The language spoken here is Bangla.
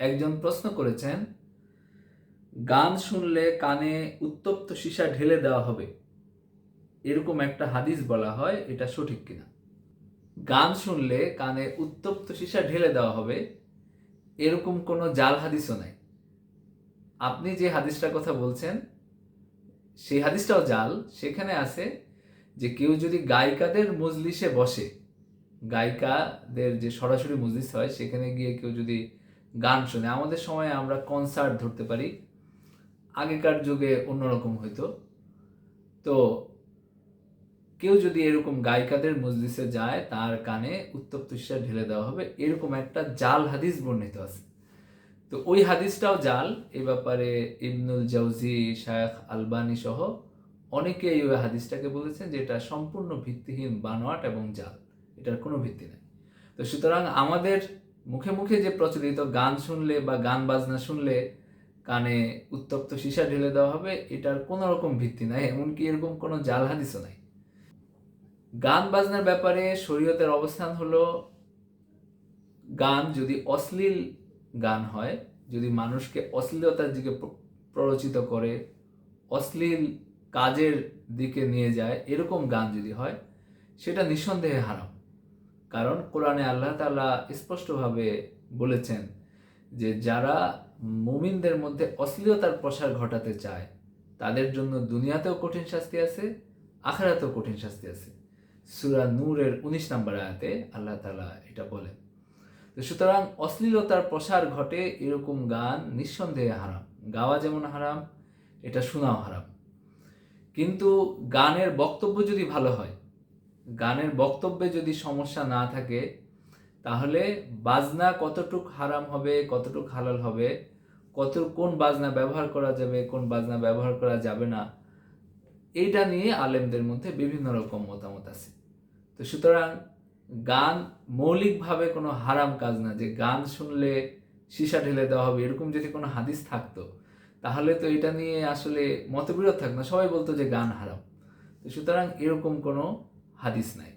একজন প্রশ্ন করেছেন, গান শুনলে কানে উত্তপ্ত সীসা ঢেলে দেওয়া হবে, এরকম একটা হাদিস বলা হয়, এটা সঠিক কিনা? গান শুনলে কানে উত্তপ্ত সীসা ঢেলে দেওয়া হবে, এরকম কোনো জাল হাদিসও নাই। আপনি যে হাদিসটার কথা বলছেন সেই হাদিসটাও জাল। সেখানে আছে যে কেউ যদি গায়িকাদের মজলিসে বসে, গায়িকাদের যে সরাসরি মজলিস হয় সেখানে গিয়ে কেউ যদি গান শোনে, আমাদের সময় আমরা কনসার্ট ধরতে পারি, আগেকার যুগে অন্যরকম হইতো। তো কেউ যদি এরকম গায়িকাদের মজলিসে যায়, তার কানে উত্তপ্ত সীসা ঢেলে দেওয়া হবে, এরকম একটা জাল হাদিস বর্ণিত আছে। তো ওই হাদিসটাও জাল। এই ব্যাপারে ইবনুল জাউজি, শায়খ আলবানী সহ অনেকেই ওই হাদিসটাকে বলেছেন যে এটা সম্পূর্ণ ভিত্তিহীন, বানোয়াট এবং জাল, এটার কোনো ভিত্তি নেই। তো সুতরাং আমাদের মুখে মুখে যে প্রচলিত গান শুনলে বা গান বাজনা শুনলে কানে উত্তপ্ত সীসা ঢেলে দেওয়া হবে, এটার কোনো রকম ভিত্তি নাই, এমনকি এরকম কোনো জাল হাদিসও নাই। গান বাজনার ব্যাপারে শরীয়তের অবস্থান হলো, গান যদি অশ্লীল গান হয়, যদি মানুষকে অশ্লীলতার দিকে প্ররোচিত করে, অশ্লীল কাজের দিকে নিয়ে যায়, এরকম গান যদি হয়, সেটা নিঃসন্দেহে হারাম। কারণ কোরআনে আল্লাহ তাআলা স্পষ্টভাবে বলেছেন যে যারা মুমিনদের মধ্যে অশ্লীলতার প্রসার ঘটাতে চায়, তাদের জন্য দুনিয়াতেও কঠিন শাস্তি আছে, আখিরাতেও কঠিন শাস্তি আছে। সূরা নূরের 19 নম্বর আয়াতে আল্লাহ তাআলা এটা বলেন। তো সুতরাং অশ্লীলতার প্রসার ঘটে এরকম গান নিঃসন্দেহে হারাম। গাওয়া যেমন হারাম, এটা শোনাও হারাম। কিন্তু গানের বক্তব্য যদি ভালো হয়, গানের বক্তব্যে যদি সমস্যা না থাকে, তাহলে বাজনা কতটুক হারাম হবে, কতটুক হালাল হবে, কোন বাজনা ব্যবহার করা যাবে, কোন বাজনা ব্যবহার করা যাবে না, এইটা নিয়ে আলেমদের মধ্যে বিভিন্ন রকম মতামত আছে। তো সুতরাং গান মৌলিকভাবে কোনো হারাম কাজ না, যে গান শুনলে সীসা ঢেলে দেওয়া হবে, এরকম যদি কোনো হাদিস থাকতো তাহলে তো এটা নিয়ে আসলে মতবিরোধ থাকতো না, সবাই বলতো যে গান হারাম। তো সুতরাং এরকম কোনো হাদিস নাই।